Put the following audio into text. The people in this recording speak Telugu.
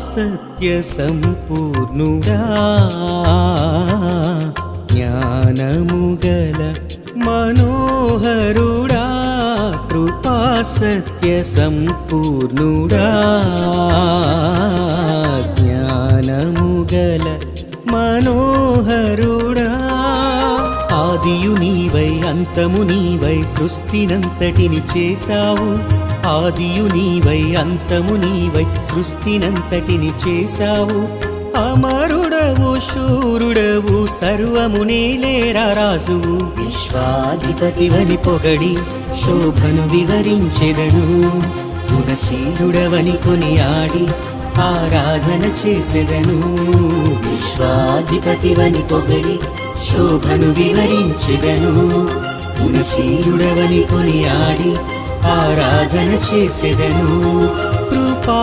సత్య సంపూర్ణుడా జ్ఞానముగల మనోహరుడా కృపా సత్య సంపూర్ణుడా జ్ఞానముగల మనోహరుడా ఆదియు నీవై అంతము నీవై సృష్టినంతటిని చేశావు ఆదియు నీవై అంతము నీవై సృష్టినంతటిని చేశావు అమరుడవు శూరుడవు సర్వము నేలేరా రాజువు విశ్వాధిపతివని పొగడి శోభను వివరించెదను గుణశీలుడవని కొనియాడి ఆరాధన చేసెదను విశ్వాధిపతివని పొగడి శోభను వివరించెదను గుణశీలుడవని కొనియాడి ఆరాధన చేసెదను కృపా